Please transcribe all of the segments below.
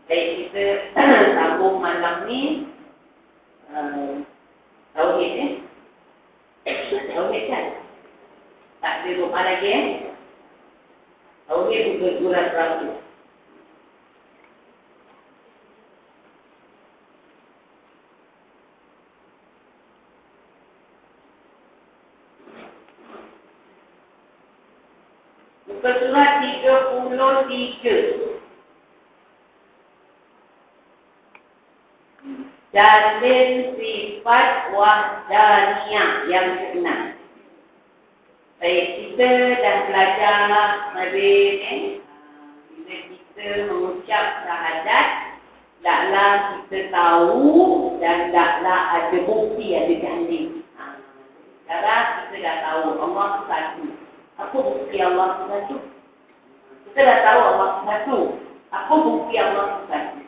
Baik, kita sambung malam ni Tauhid Tauhid kan? Tak ada rumah lagi Tauhid bergurat ragu. Muka surat 33. Dalil sifat wahdaniyah yang keenam. Baik, kita dah belajar hari ni. Bila kita mengucap syahadat, taklah kita tahu dan taklah ada bukti, ada dalil. Sekarang kita dah tahu Allah satu. Apa bukti Allah satu? Kita dah tahu Allah satu. Apa bukti Allah satu?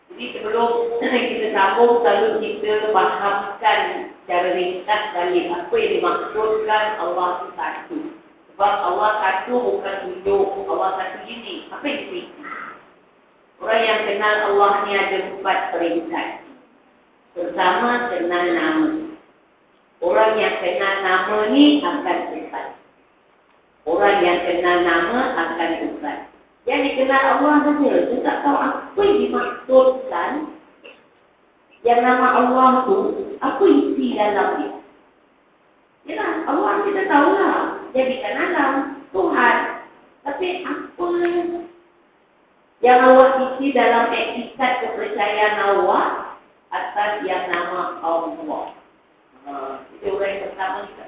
Jadi sebelum kita sambung, selalu kita fahamkan secara ringkas dalil apa yang dimaksudkan Allah itu satu. Sebab Allah satu bukan tunjuk Allah satu ini. Apa yang itu? Orang yang kenal Allah ni ada 4 peringkat. Pertama, kenal nama. Orang yang kenal nama ni akan sifat. Orang yang kenal nama akan sifat. Yang dikenal Allah saja, dia tak tahu apa yang dimaksudkan. Yang nama Allah tu, apa isi dalam dia. Yalah, Allah kita tahulah. Jadikan alam, Tuhan. Tapi apa yang Allah isi dalam etikat kepercayaan Allah atas yang nama Allah. Itu orang yang pertama kita.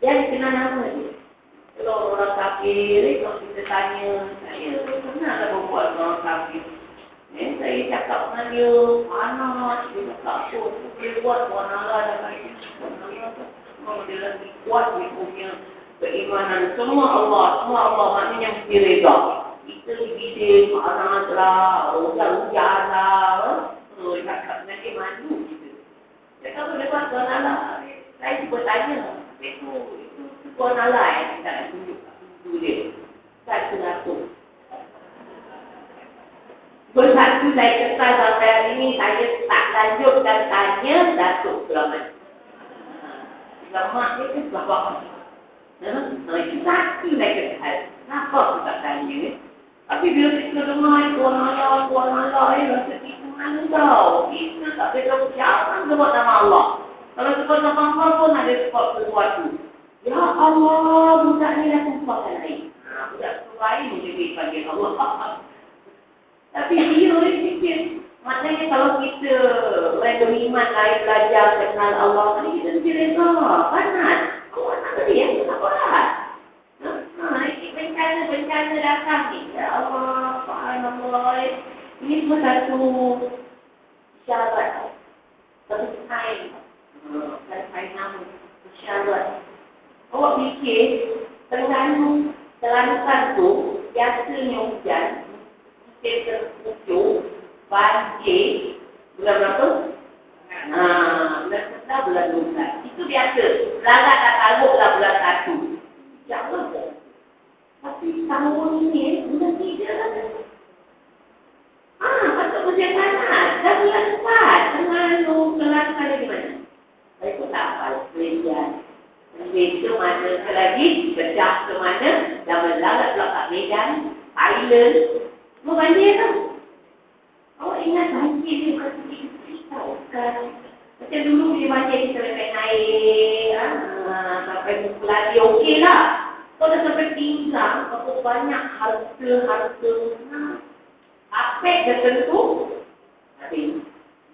Yang dikenal nama dia. Kalau orang kafir, kalau kita tanya, saya pernah tak berbuat orang kafir. Saya cakap dengan dia, mana dia cakap tu, dia buat buat Allah dan kaya. Kalau dia lagi kuat, dia punya keimanan. Semua Allah, maknanya mesti reda. Kita lebih dia, mana lah, hujan-hujan lah. Cakap dengan dia malu kita. Cakap tu dia buat buat Allah. Saya cuba tanya, itu Tuan Allah yang tak tunjuk dia. Satu-satu. Bersatu saya kesal sampai hari ini, saya tak lanjutkan tanya Datuk Selamat. Selamat dia ke bapak. Itu satu saya kesal. Kenapa aku tak tanya? Tapi bila kita dengar Tuan Allah, rasa kita malu tau. Kita tak beda ucapan sebut nama Allah. Kalau sebut nama Allah pun ada sebut sesuatu. Ya Allah, budak ni dah tumpahkan air. Budak tu air ni jadi panggil Allah. Tapi dia boleh fikir. Maknanya kalau kita orang beriman lain belajar kenal Allah, ni kita mesti reda. Panas. Awak nak beri yang tak berat. Ini bencana datang ni. Ya Allah, subhanallah. Ini semua satu syarat. Satu kain. Kain nama. Syarat. Awak fikir, terlalukan tu, biasanya hujan, kita terpucuk, banjir, bulan berapa? Bulan September, bulan 12. Itu biasa. Lalat tak taluklah bulan 1. Jangan. Tapi tahun ini, bulan 3 lah. Patut musim panas. Dah bulan 4. Terlalu kelangkan di mana? Saya pun tak apa, belajar. Itu mana lagi, pecah ke mana, dah melalat pula kat Medan, Thailand, semua banjir tau. Awak ingat banjir dia bukan sedikit tau kan. Macam dulu dia banjir kita lepas naik, sampai lagi okey lah. Kau dah sampai pinggang, berapa banyak harta. Aspek tertentu, tapi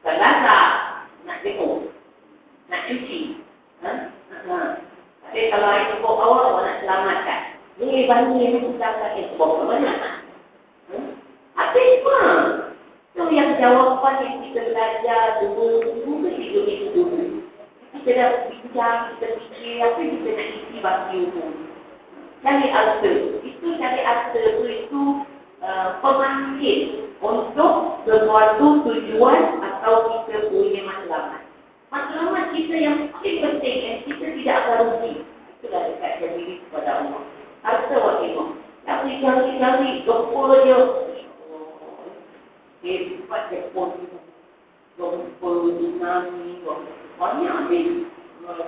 bukan lazat, nak tengok, nak cuci. Jadi kalau air tepuk awak nak selamatkan. Ini banjir yang kita akan tepuk ke mana? Apa itu? Itu yang jawapan yang kita belajar dulu ke 3 minggu dulu. Kita dah bincang, kita fikir apa yang kita nak isi bagi umum. Cari alter. Cari alter itu pemanggil untuk sesuatu tujuan atau kita punya matlamat. Matlamat kita yang paling penting yang kita tidak akan rugi. Itulah dekatkan diri kepada Allah. Harta wa ilmu. Tapi cari-cari, gempur je. Hebat Jepun itu. Gempa, tsunami, banyak ni.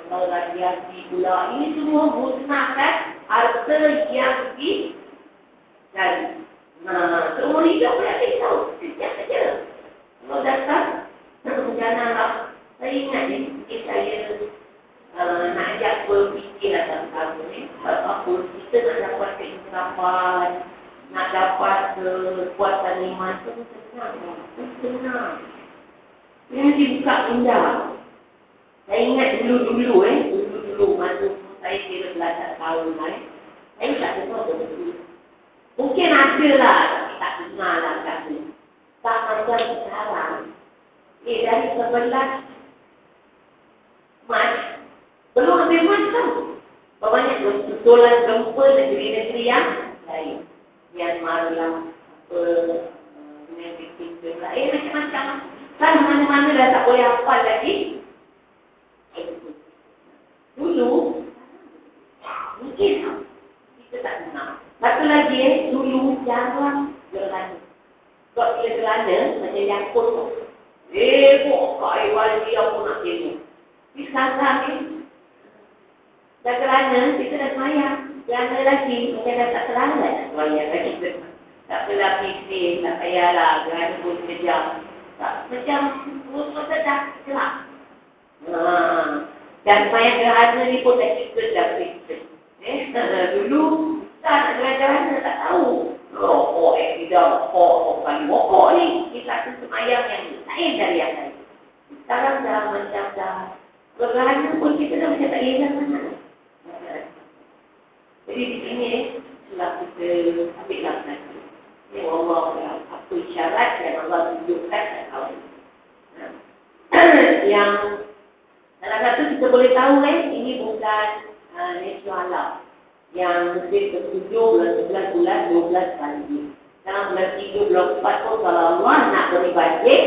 Radiasi pula. Ini semua musnahkan harta yang dicari. Nah, semua hidup boleh kita tahu. Sejak saja. Kalau datang, janganlah. Saya ingat ni, saya nak ajak berfikir tentang ni. Apa kita nak dapat keinsapan, nak dapat kekuatan iman tu senang. Ini mesti buka indah. Saya ingat dulu masa saya kira belajar tahun saya tak tahu betul. Mungkin ada lah, tapi tak dengar lah kat ni. Tak macam sekarang. Dari 11 Mac, belum habis Mac tau. Banyak betulan gempa negeri-negeri yang lain. Myanmar lah, macam-macam. Kan mana-mana dah tak boleh hafal lagi. Dulu, mungkin kita tak kenal. Satu lagi, dulu jarang gelana. Kalau dia gelana, macam jangkut tu. Kok wali aku nak tengok. Tapi sekarang ni, dah gelana, kita dah semayang. Gelana lagi, macam dah tak terlambat nak semayang lagi. Tak perlah fikir, tak payahlah, gelana pun kejam. Tak, macam masa dah gelap. Dan semayang gerhana ni pun dah cikgu dah periksa. Dulu, tak nak gerhana, tak tahu. Rokok, tidak rokok, kali rokok ni. Kita tu semayang yang lain dari yang lain. Sekarang dah macam dah gerhana pun kita dah macam tak ingat mana. Jadi di sini, setelah kita ambil langkah. Ya Allah, apa isyarat yang Allah tunjukkan dan tahu. Yang salah satu kita boleh tahu ini bukan Neswa alam. Yang mesti ke-7, bulan 11, bulan 12 kali. Dalam bulan 3, bulan 4 pun kalau Allah nak beri banjir,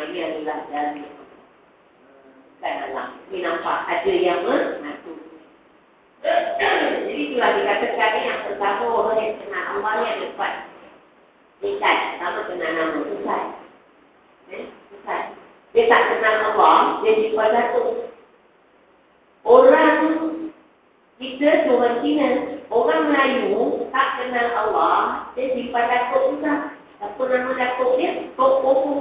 ini adalah dari bukan alam. Ini nampak ada yang mengatur. Jadi itulah dikatakan yang pertama orang yang kenal Allah yang dekat. Tingkat, pertama kenal nama Tuhan. Tuhan. Dia tak kenal Allah, dia jumpa Datuk. Orang kita, orang Cina, orang Melayu tak kenal Allah, dia jumpa Datuk juga. Apa nama Datuk dia? Tok Popo.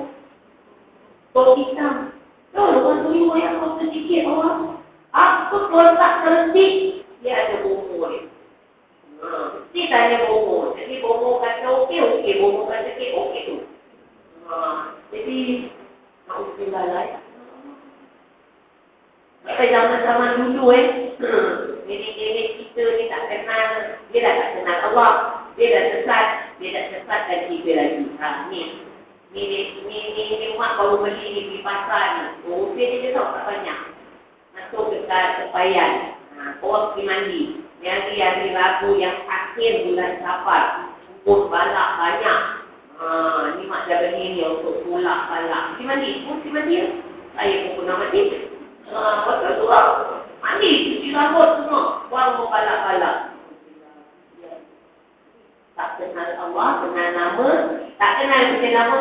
Tok hitam. Orang Melayu yang kau sedikit orang. Apa kalau tak terhenti, dia ada bomo dia. Mesti tanya bomo. Jadi bomo kata okey, bomo kata okey tu. Jadi Alhamdulillah lah. Sampai zaman-zaman dulu nenek-nenek kita ni tak kenal, dia dah tak kenal Allah, dia dah sesat dan kita lagi. Ni mak baru beli ni di pasar ni. Usia dia tahu tak banyak. Masuk dekat tepayan. Orang pergi mandi. Hari Rabu yang akhir bulan Safar. Pun balak banyak. Ni mak dah beli ni untuk pulak balak. Pergi mandi. Pergi mandi ya? Saya pun pernah mandi. Pasal tu lah. Mandi. Cuci rambut semua. Buang balak-balak. Tak kenal Allah, kenal nama. Tak kenal nama.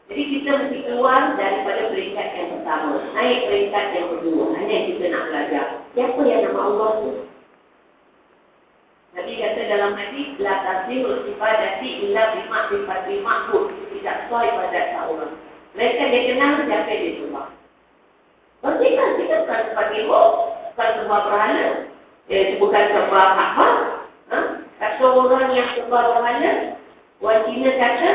Jadi kita mesti keluar daripada peringkat yang pertama. Naik peringkat yang kedua. Hanya kita nak belajar. Siapa yang nama Allah tu? Nabi kata dalam hadis la tasbihul ibadati illa bima sifati ma'bud. Tidak sesuai pada orang. Mereka dia kenal siapa dia sembah. Kita bukan sebagai bukan sebuah berhala. Bukan sebuah Kaabah. Kata orang yang sebuah berhala, orang Cina kata,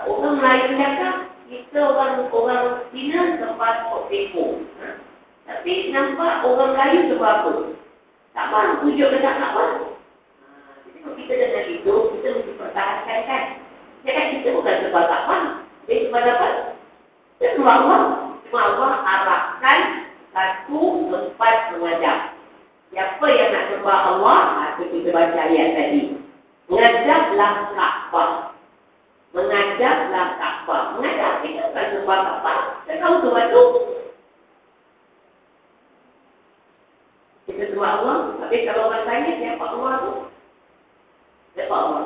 orang Melayu kata, kita orang Cina sembah teko. Tapi nampak orang Melayu sembah apa? Tak faham tujuh ke tak faham. Jadi kalau kita dengan hidup, kita mesti pertahankan kan. Jadi kita bukan sebab tak faham. Jadi sebab apa? Kita sebab Allah arahkan satu tempat mengajar. Siapa yang nak sembah Allah, itu kita baca ayat tadi. Mengajarlah Kaabah. Mengajarlah Kaabah. Mengajar kita bukan sembah Kaabah. Kita tahu sembah itu. Kita sembah Allah. Tapi kalau orang tanya siapa Allah itu? Siapa Allah?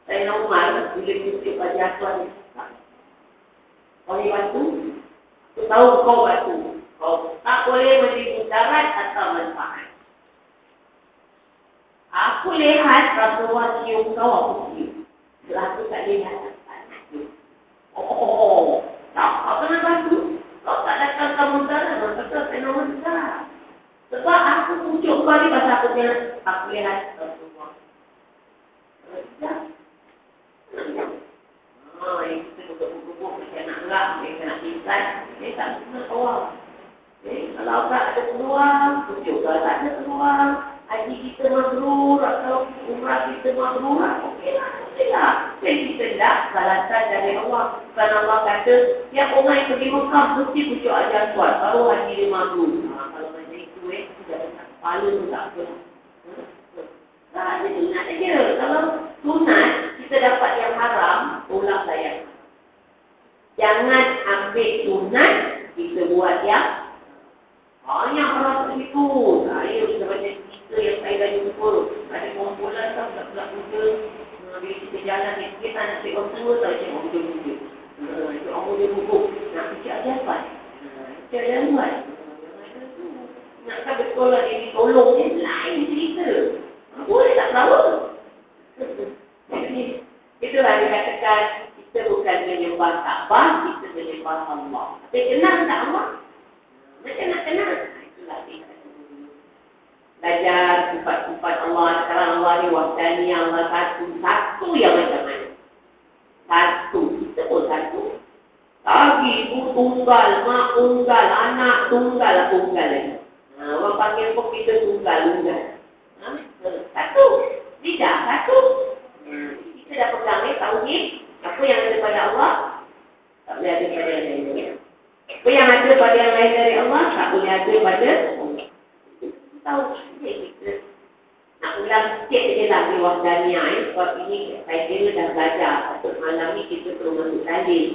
Saya nak Umar, bila kita baca perlakuan oleh batu. Aku tahu kau batu. Kau tak boleh memberi mudarat atau manfaat. Aku lihat Rasulullah cium kau, aku cium. Setelah aku tak lihat, oh, tak kena batu. Kau tak datang ke mudarat, maka fenomena. Sebab aku pujuk kau ni pasal aku lihat Rasulullah. Tidak. Yang kita duduk-duduk macam nak gerak, macam nak tingkat, tak semua awal. Kalau tak ada peluang, pujuk kalau tak ada peluang, haji kita mabrur atau umrah kita mabrur, okeylah, okeylah. Jadi kita tak balasan dari Allah. Bukan Allah kata, tiap orang yang pergi Mekah mesti pujuk ajar kuat, baru haji dia mabrur. Kalau macam itu, sudah tak kepala tu tak apa. Tak ada sunat saja. Kalau sunat, kita dapat yang haram, tolaklah yang haram. Jangan ambil sunat, kita buat yang banyak orang begitu. Saya kita baca cerita yang saya dah jumpa. Ada kumpulan tau, budak-budak muda. Bila kita jalan, kita nak cek orang tua tau, cek orang muda-muda. Cek orang muda-muda. Nak cek ajaran. Cek ajaran. Nakkan betul lah dia ditolong ni, lain cerita. Boleh tak tahu? Jadi, itulah dikatakan kita bukan menyembah Kaabah, kita menyembah Allah. Tapi kenal tak Allah? Macam nak kenal? Itulah kita belajar sifat-sifat Allah. Sekarang Allah ni wahdani, Allah satu yang macam mana? Satu, kita pun satu. Lagi ibu tunggal, mak tunggal, anak tunggal, tunggal lagi. Orang panggil pun kita tunggal. Satu, tidak satu. Kita dah pegang ni tauhid. Apa yang ada pada Allah tak boleh ada pada yang lain. Apa yang ada pada yang lain dari Allah tak boleh ada pada Allah. Tauhid kita nak ulang sikit saja lah di wahdaniyah. Sebab ini saya kira dah belajar. Untuk malam ni kita perlu masuk dalil.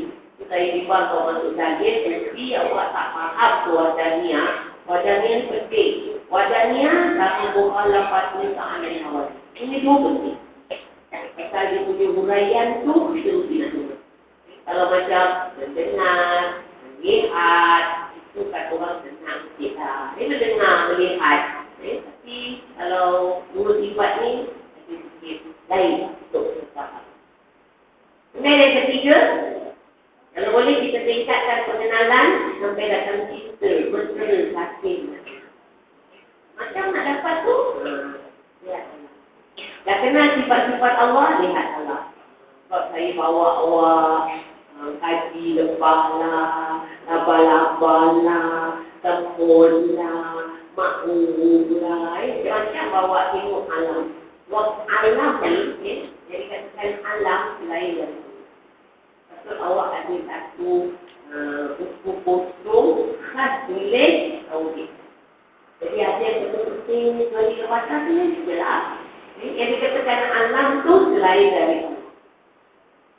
Saya bimbang kalau masuk dalil, tapi awak tak faham tu wahdaniyah. Wahdaniyah penting. Wahdaniyah dalam mukhalafatnya ta'ala awal. Ini dua penting. Kalau dia punya huraian tu, kita mesti nak tahu. Kalau macam mendengar, melihat, itu kan orang senang sikit lah. Dia mendengar, melihat. Tapi kalau dua sifat ni, ada sikit lain untuk kita faham. Kemudian yang ketiga, kalau boleh kita tingkatkan pengenalan sampai datang cinta, mesra, sakit. Macam nak dapat tu, lihat Allah. Dah kenal sifat-sifat Allah, lihat Allah. Sebab saya bawa awak haji lepas lah, laba-laba lah, tempur lah, makmum lah. Macam bawa tengok alam. Sebab alam ni, jadi katakan alam lain dari itu. Sebab awak ada satu buku kosong khas tulis tauhid. Jadi ada yang penting bagi lepasan ni jelas. Yang dikatakan alam tu selain dari Allah.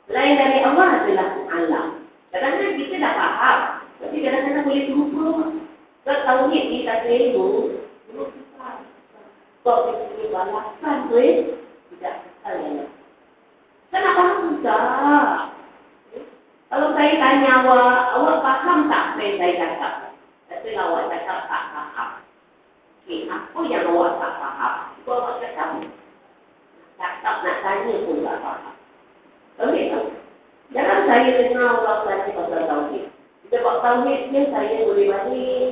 Selain dari Allah adalah alam. Kadang-kadang kita dah faham, tapi kadang-kadang boleh terlupa. Sebab tauhid ni tak selera, belum kita. Sebab kita boleh balasan tu tidak kesal Allah. Saya nak faham tak? Kalau saya tanya awak faham tak apa yang saya cakap? Tapi awak cakap tak faham. Okey, apa yang awak tak faham? Itu awak cakap. Cakap nak tanya pun tak faham. Okey tak? Jangan saya dengar orang tanya pasal tauhid. Kita buat tauhid ni saya boleh balik.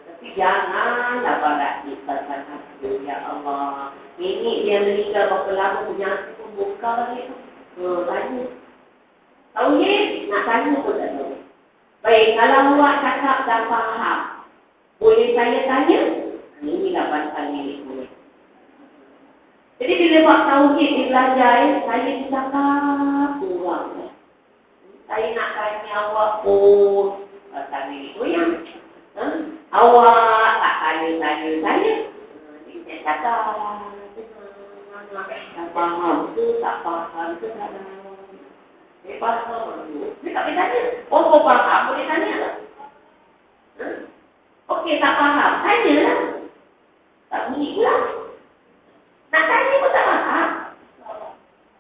Tapi janganlah barat dikatakan hati. Ya Allah. Ini dia meninggal berapa lama punya hati pun buka balik tu. Tanya. Tauhid nak tanya pun tak tahu. Baik, kalau awak cakap dah faham, boleh saya tanya? Inilah pasal milik boleh. Jadi bila buat tauhid di belajar, saya cakap kurang. Saya nak tanya awak pun pasal milik goyang. Awak tak tanya-tanya saya. Dia cakap, tak faham tu, tak faham tu, tak faham. Dia faham tu. Dia tak boleh tanya. Oh, kau faham, boleh tanya tak? Okey, tak faham. Tanya lah. Tak bunyi pula. Nak tanya pun tak faham.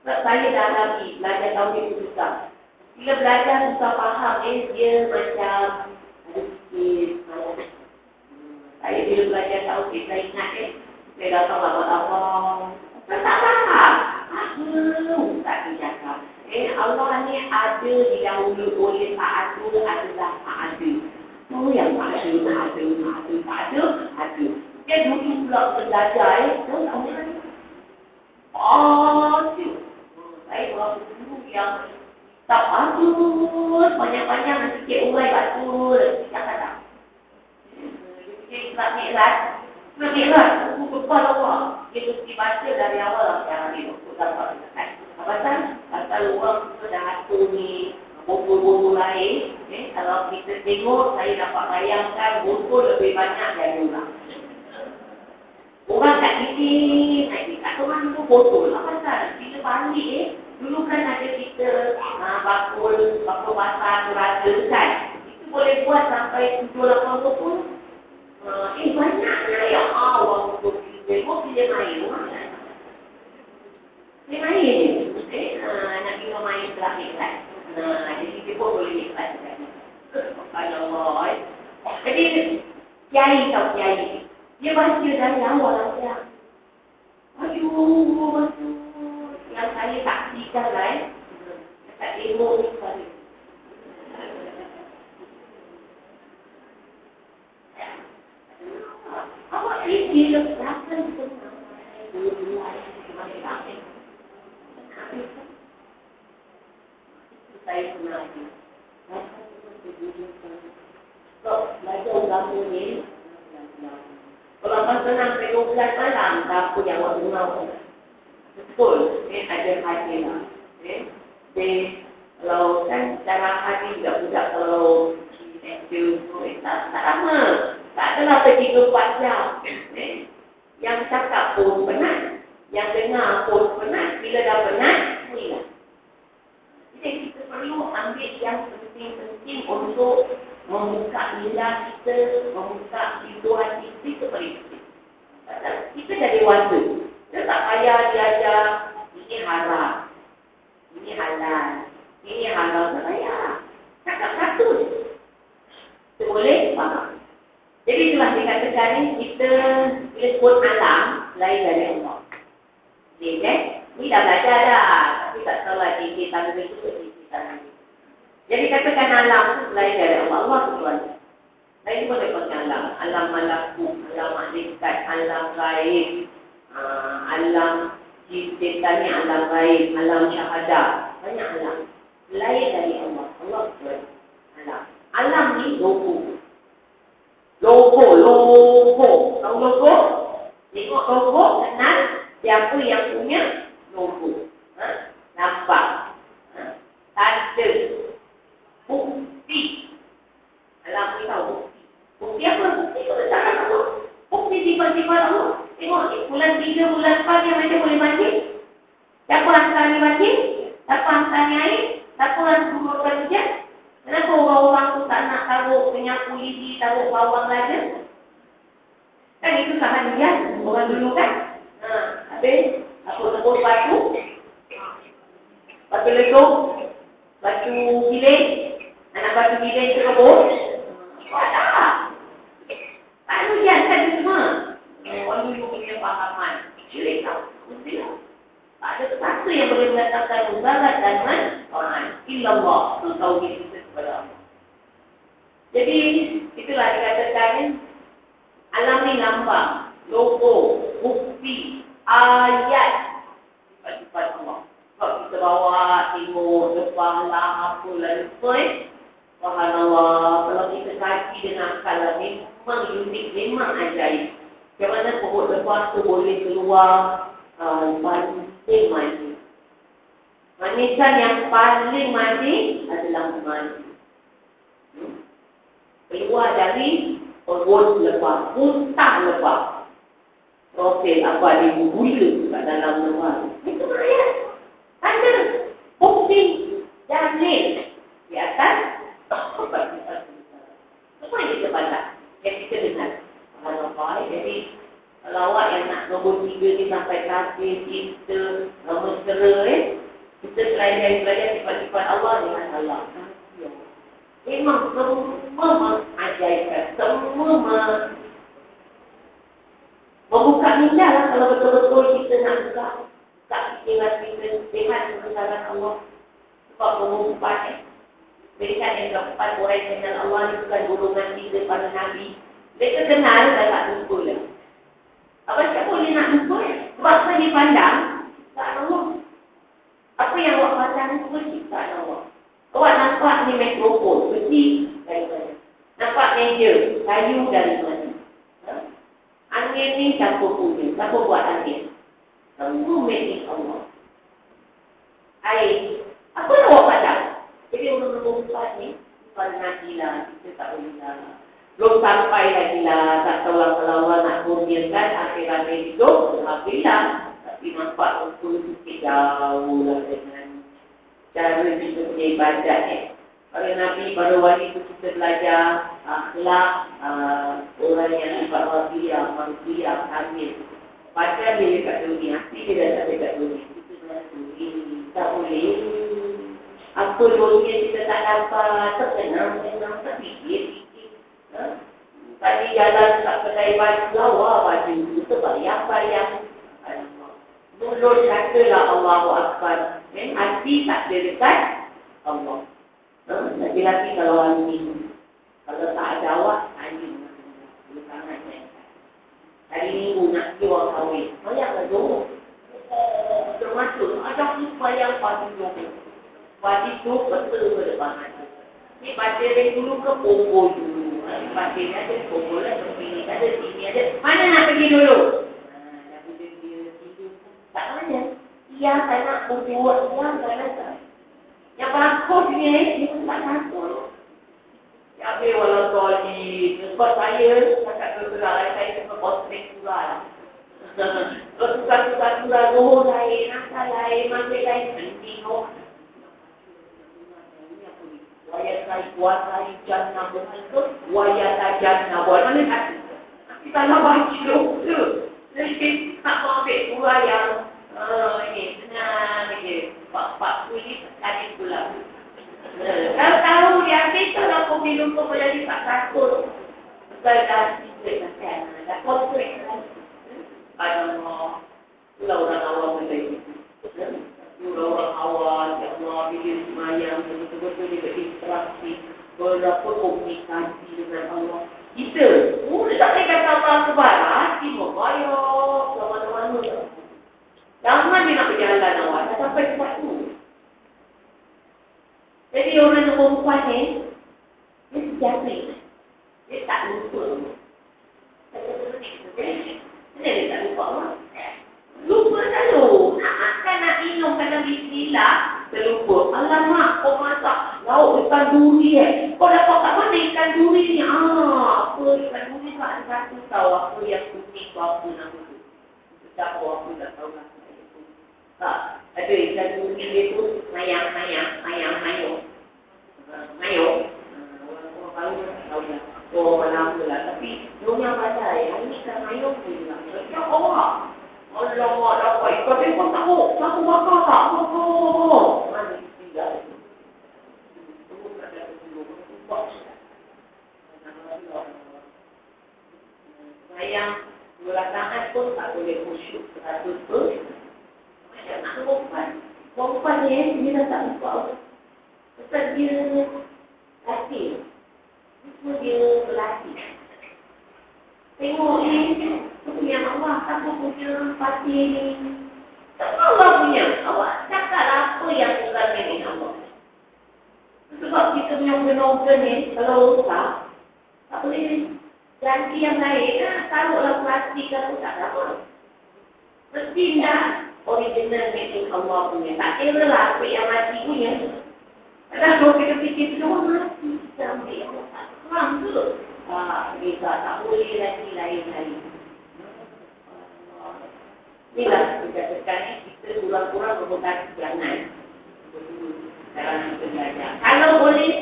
Sebab saya dah lagi belajar tauhid itu susah. Bila belajar susah faham, dia macam ada sikit malas. Saya bila belajar tauhid, saya ingat saya datang lama-lama. Saya tak faham. Tak dijangka. Allah ni ada didahului oleh tak ada adalah tak ada. Oh yang tak ada. Dia dulu pula belajar tahu tak mana? Tu. Saya orang dulu yang tak bagus, banyak-banyak sikit urai batul. Jangan tak. Dia ikhlas. Buku kepala Allah. Dia mesti baca dari awal. Jangan dia buku dapat dekat. Pasal orang kita dah atur ni botol-botol lain. Kalau kita tengok, saya dapat bayangkan botol lebih banyak dari orang. Orang kat sini, kat orang tu botol. Apa pasal? Bila balik dulu kan ada kita bakul basah rasa kan. Itu boleh buat sampai 7-8 botol. Banyaknya ya Allah. Tengok dia main. Dia main. Nak kira main terakhir kan. Jadi kita pun boleh ikhlas kan. Allah. Jadi kiai tau kiai. Dia baca dari awal saja. Aduh, yang saya saksikan lah dekat demo ni kali. Awak fikir letakkan senang. Saya pernah lagi. So, belajar agama ni. Kalau abang senang sampai 12 malam, tak apa jawab rumah pun. Betul, ada hati lah. Kalau kan cara hati budak-budak kalau tak lama. Tak adalah pergi 24 jam. Yang cakap pun penat. Yang dengar pun penat. Bila dah penat, mula. Jadi kita perlu ambil yang penting-penting untuk membuka minda kita, membuka pintu hati kita pergi. Kita dah dewasa. Kita tak payah diajar ini haram, ini halal, ini halal. Tak payah. Cakap satu je. Kita boleh faham. Jadi itulah dikatakan ni kita bila sebut alam lain dari Allah. Okay, kan? Ni dah belajar dah. Tapi tak tahu lah dikit tanda itu ke dikit tanda itu. Jadi katakan alam itu lain dari Allah. Allah itu Tuhan. Lain boleh pakai alam. Alam malakut, alam malaikat, alam gaib, alam ciptaan ni alam gaib, alam syahadah. Banyak alam. Lain dari Allah. Allah itu Tuhan. Alam. Alam ni logo. Logo. Tahu logo? Tengok logo, kenal siapa yang punya logo. Nampak. Tanda. Bukti. Alam ni tahu bukti. Bukti apa? Bukti tu letakkan Allah. Bukti sifat-sifat Allah. Tengok ni, bulan 3, bulan 4 yang macam boleh mandi. Siapa hantar ni mandi? Siapa hantar ni air? Siapa hantar turunkan hujan? Kenapa orang-orang tu tak nak taruh penyapu lidi, taruh bawang lada? Kan itu sahaja hujan. Orang dulu kan? Habis, apa tebus batu? Batu letup? Batu bilik? Anak batu bilik itu rebus? Tak ada. Tak ada hujan kan semua. Orang dulu punya fahaman. Bilik tau. Tak ada satu yang boleh mendatangkan mudarat dan manfaat. Illallah. Itu tauhid kita kepada Allah. Jadi, itulah dikatakan alam ni lambang, logo, bukti, ayat sifat-sifat Allah. Kalau kita bawa timur, depan lah, apa lah, subhanallah. Kalau kita kaji dengan akal memang unik, memang ajaib. Macam mana pohon depan tu boleh keluar paling mandi. Manisan yang paling mandi adalah mandi. Keluar dari perut lepas, muntah lepas. Profil apa dia gula kat dalam lepas. Itu ayat. Ada bukti dalil di atas semua yang kita baca, yang kita dengar. Subhanallah. Jadi kalau awak yang nak nombor 3 ni sampai kasih kita mesra kita selain dari belajar sifat-sifat Allah dengan Allah. Memang semua mengajarkan, semua membuka minda lah kalau betul-betul kita nak buka pikiran kita sehat dengan Allah. Sebab mengumpat mereka yang keempat orang yang kenal Allah ni bukan golongan kita para Nabi. Mereka kenal dan tak lupa lah. Apa siapa boleh nak lupa? Sebab saya dipandang ciptaan Allah. Apa yang awak pandang itu ciptaan Allah. Awak nampak ni mikrofon, besi dari mana? Nampak meja, kayu dari mana? Angin ni siapa punya? Siapa buat angin? Semua milik Allah. Air, apa yang awak pandang? Jadi orang-orang buat ni bukan Nabi lah, kita tak boleh lah. Belum sampai lagi lah, tak tahu lah kalau Allah nak kurniakan akhirat hidup, Alhamdulillah. Tapi nampak betul sikit jauh lah dengan cara kita punya ibadat ni. Para Nabi, para wali itu kita belajar akhlak orang yang sifat wafiyah, manusia, hamil. Padahal dia dekat dunia, hati dia dah tak dekat dunia. Kita berasa ini, tak boleh. Apa dunia kita tak dapat, terkenang, tak fikir. Tadi jalan kat kedai baju, lawa baju, kita bayang-bayang. Mulut katalah Allahu Akbar. Hati tak ada dekat Allah. Lagi-lagi kalau anjing. Kalau tak ada awak, anjing. Dia sangat nyanyi. Hari Minggu nak pergi orang kahwin. Bayanglah dulu. Termasuk ada bayang pagi dulu. Pagi tu betul ke depan hati. Ni baca dia dulu ke pokok dulu. Baca dia ada pokok lah. Sini ada, sini ada. Mana nak pergi dulu? Tak tanya. Ia tak nak berbuat, ia tak nak. Yang bagus ni, dia pun tak takut. Ya, habis walau toli. Sebab saya, cakap bergerak, saya suka posting surah. Suka-suka surah, roh lain, asal lain, masih lain. Nanti, wayat saya kuasai jannah berhasil, wayat jannah buat. Mana tak? Kita nak baca tu. Jadi, tak mau ambil surah yang ini, senang je. Pak kuih tadi pula. Kalau tahu dia habis, kalau aku minum kau jadi tak takut. Sebab dah sikit macam dah konflik. Allah, itulah orang awam macam itu. Itulah orang awam, ya Allah, bila semayang, betul-betul dia berinteraksi, berapa komunikasi dengan Allah. Kita, tak boleh kata Allah kebarat, hati membayar, mana-mana. Jangan dia nak berjalan awak, tak sampai tempat tu. Jadi orang yang perempuan ni, dia sejati. Dia tak lupa. Dia tak lupa Allah. Lupa selalu. Nak makan, nak minum, kata bismillah, terlupa. Alamak, kau masak lauk ikan duri Kau dapat kat mana ikan duri ni? Apa ikan duri tu ada satu tahu apa yang putih tu apa nama tu. Tak tahu apa, tak tahu lah. Ada ikan duri dia tu mayang. Orang tahu lah. Oh, mana lah. Tapi dunia badai, ini ikan mayang tu juga. Ya Allah. Allah dapat ikan dia pun tahu. Aku bakar tak? Mana tinggal itu? Itu tak ada dulu. Mayang dua saat pun tak boleh khusyuk. Satu pun. Macam nak perempuan ni, dia dah tak lupa Allah. Sebab dia latih. Itu dia berlatih. Tengok ni, punya Allah, apa punya pati ni. Tak Allah punya. Awak cakaplah apa yang bukan milik Allah. Sebab kita punya organ ni, kalau rosak, tak boleh ganti yang lain. Taruhlah plastik kalau tak dapat. Mesti dah original milik Allah punya. Tak kira lah apa yang mati punya. Kalau kita fikir tu, mati. Kita ambil yang tak kurang tu. Kita tak boleh lagi lain-lain. Inilah kebijakan ni, kita kurang-kurang merupakan jangan. Dalam kita belajar. Kalau boleh,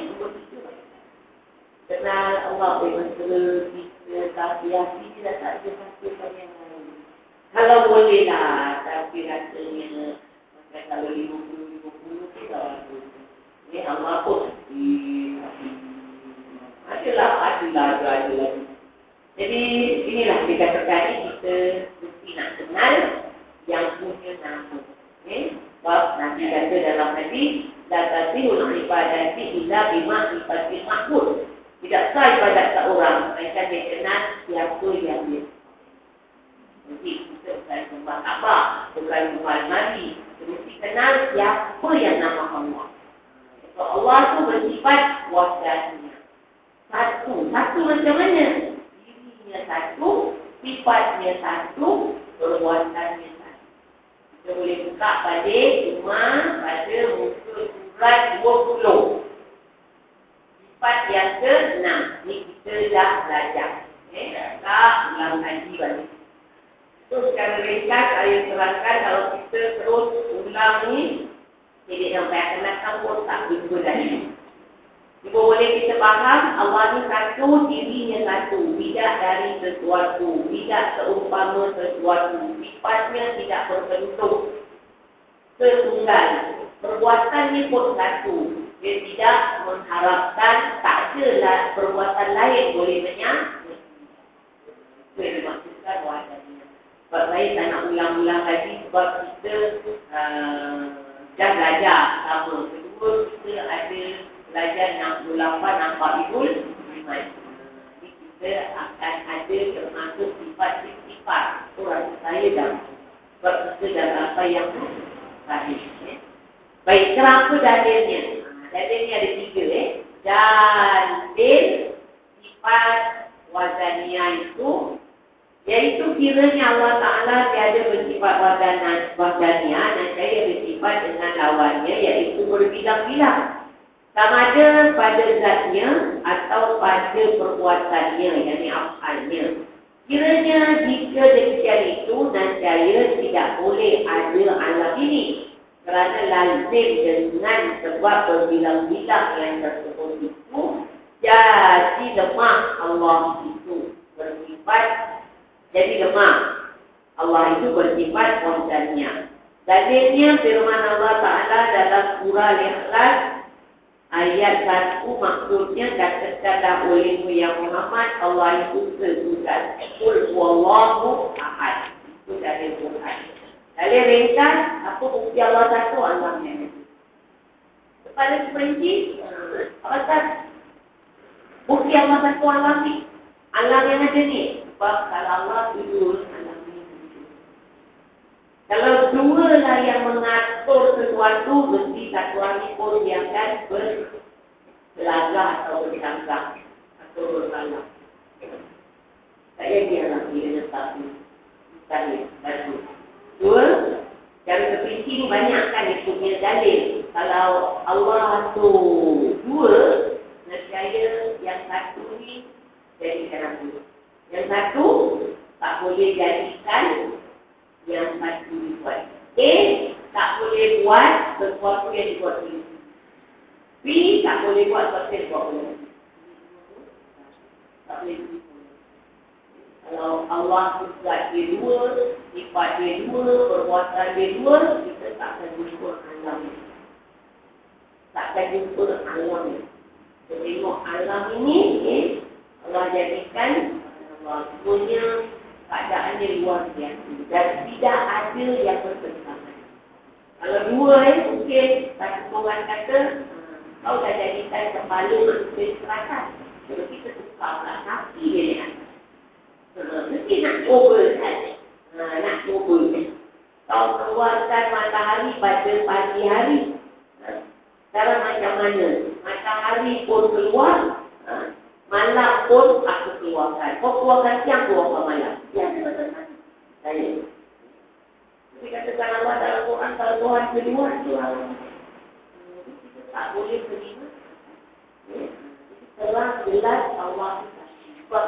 kenal Allah betul-betul kita tabiati tidak tak ada yang lain. Kalau boleh lah, tapi rasanya macam kalau 50-50 Nabi la tasihul ibadati illa bima ibadah makbul. Tidak sah ibadat seorang melainkan dia kenal siapa yang dia. Jadi kita bukan sembah Kaabah, bukan sembah Nabi. Kita mesti kenal siapa yang nama Allah. So, Allah tu bersifat wahdaniyah. Satu macam mana? Dirinya satu, sifatnya satu, perbuatannya satu. Kita boleh buka balik cuma pada muka surat 20. Sifat yang ke-6. Ni kita dah belajar. Tak ulang kaji balik. So, secara ringkas saya terangkan kalau kita terus ulang ni, jadi sampai akan datang pun tak jumpa lagi. Ibu boleh kita faham Allah ni satu, dirinya satu, tidak dari sesuatu, tidak seumpama sesuatu, sifatnya tidak berbentuk setunggal, perbuatannya pun satu. Dia tidak mengharapkan tak adalah perbuatan lain boleh menyatu. Itu yang dimaksudkan wahdaniyah. Sebab saya tak nak ulang-ulang lagi sebab kita dah belajar sama. Kedua, kita ada belajar 68 nampak ibul iman. Jadi kita akan ada termasuk sifat-sifat. Itu rasa saya dah. Sebab kita dah apa yang tadi. Baik, kenapa dalilnya? Dalilnya ada 3. Dalil sifat wahdaniyah itu, iaitu kiranya Allah Ta'ala tiada bersifat wahdaniyah dan saya bersifat dengan lawannya, iaitu berbilang-bilang. Sama ada pada zatnya atau pada perbuatannya, yakni af'alnya. Kiranya jika demikian itu, nescaya tidak boleh ada alam ini. Kerana lazim dengan sebab berbilang-bilang yang tersebut itu, jadi lemah Allah itu bersifat, jadi lemah Allah itu bersifat wahdaniyah. Dalilnya firman Allah Ta'ala dalam surah Al-Ikhlas ayat 1, maksudnya katakanlah olehmu ya Muhammad, Allah itu setunggal. Qul huwallahu ahad. Itu dalil Quran. Dalil ringkas, apa bukti Allah satu? Allahnya. Kepada seperinci, apa bukti Allah satu Allah ni? Allah yang ada ni. Sebab kalau Allah tidur, Allah ni tidur. Kalau dua lah yang mengatur sesuatu, mesti satu lagi pun yang akan berlagak atau bercanggah atau berlalang. Saya biarlah dia letak ni. Dalil, satu. Dua, cara terperinci ni banyak kan dia punya dalil. Kalau Allah tu dua, nescaya yang satu ni jadikan aku. Yang satu tak boleh jadikan yang satu dibuat. A tak boleh buat sesuatu yang dibuat ini. B tak boleh buat sesuatu yang dibuat ini. Tak boleh. Kalau Allah zat dia dua, sifat dia dua, perbuatan dia dua, kita tak akan jumpa alam ini. Tak akan jumpa alam ini. Kita tengok alam ini, Allah jadikan Allah punya keadaannya luar biasa dan tidak ada yang bertentangan. Kalau dua mungkin satu orang kata kau dah jadikan kepala manusia seratan. Kalau kita tukarlah kaki dia ni atas. Mesti nak coba kan? Nak coba kan? Kau keluarkan matahari pada pagi hari. Cara macam mana? Matahari pun keluar, malam pun aku keluarkan. Kau keluarkan siang, keluarkan malam. Ya, betul-betul. Saya. Tapi katakan Allah dalam Quran, kalau Tuhan kedua itu Allah. Kita tak boleh terima. Telah jelas Allah. Sebab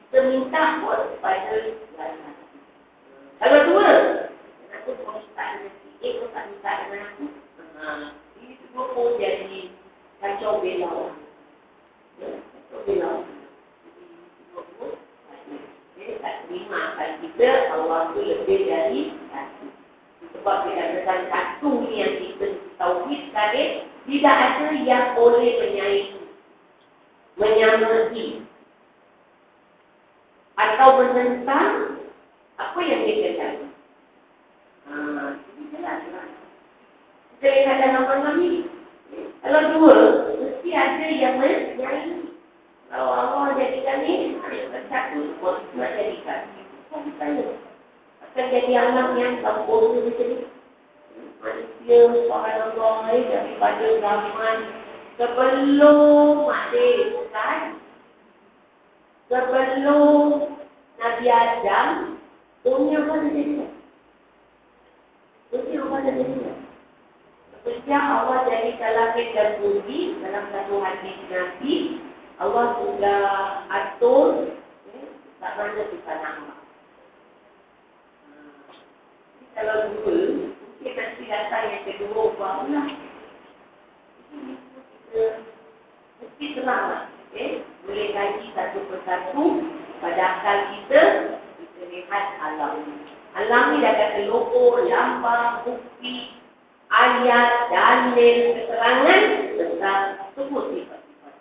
kita minta pun pada jalan. Kalau dua, aku mau minta dengan sikit, aku tak minta dengan aku. Ini semua pun jadi kacau belau. Kacau belau. Jadi tak terima kalau kita Allah tu lebih dari satu. Sebab kita katakan satu ni yang kita tauhid tadi, tidak ada yang boleh menyaingi, menyamai atau menentang apa yang dia katakan. Ini jelas. Dari dalam malam ni. Kalau dua, mesti ada yang menyanyi. Kalau Allah jadikan ni, satu pun nak jadikan. Bukan akan jadi alam yang kampung tu macam ni. Manusia, subhanallah, daripada zaman sebelum Makdir, bukan? Sebelum Nabi Adam, dunia apa ada jadi? Dunia apa ada jadi? Sejak Allah dari langit dan bumi, dalam satu hadis Nabi, Allah sudah atur tak mana kita nama. Kalau dulu, mungkin nanti datang yang kedua, barulah kita mesti tenang lah. Boleh kaji satu persatu pada akal kita lihat alam. Alam ni dah kata logo, lambang, bukti, ayat, dalil, keterangan tentang semua sifat-sifat.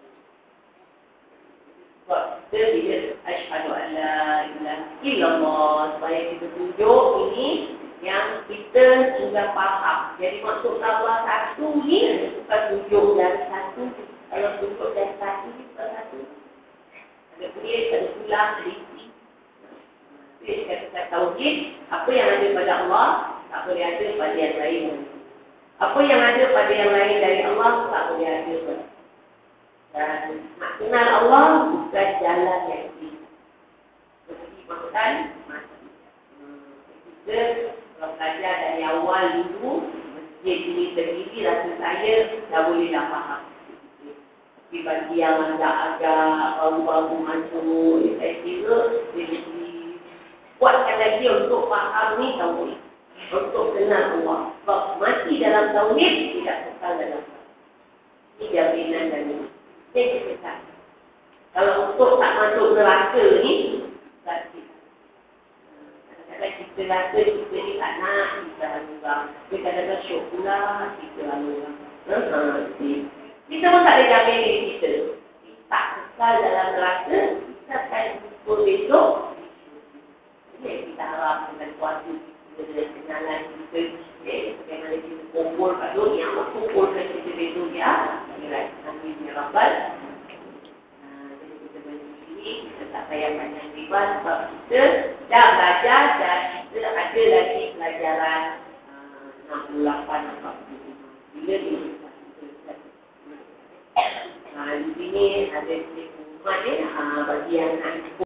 Sebab kita bila asyhadu an la ilaha illallah, supaya kita tunjuk ini yang kita sudah faham. Jadi maksud Allah satu ni bukan tunjuk dari satu. Kalau tunjuk dari satu ni bukan satu. Ada kulit, ada tulang, ada isi. Jadi kata tauhid, apa yang ada pada Allah tak boleh ada pada yang lain. Apa yang ada pada yang lain dari Allah tak boleh ada. Dan nak kenal Allah bukan jalan yang ini. Seperti makan, mati. Kita kalau belajar dari awal dulu, masjid ini terdiri, rasa saya dah boleh dah faham. Tapi bagi yang anda agak baru-baru masuk, saya kira dia mesti kuatkan lagi untuk faham ni tauhid. Untuk kenal Allah. Sebab mati dalam tauhid tidak kekal dalam tauhid. Ini jaminan dan ini. Ini kita. Kalau untuk tak masuk neraka ni, berarti. Kadang-kadang kita rasa kita ni tak nak, kita haluram. Tapi kadang-kadang syok pula, kita haluram. Kita pun tak ada jamin diri kita. Kita tak kekal dalam neraka, kita akan pukul besok. Ini kita harap dengan kuasa kita, dengan kenalan kita, bagaimana kita kumpul kat dunia, kumpulkan kita besok ya. Nanti menyerabal. Jadi kita berdiri, kita tak payah banyak ribat sebab kita dah belajar dan kita ada lagi pelajaran 68-45. Bila ni? Di sini ada Cikgu Umar ni,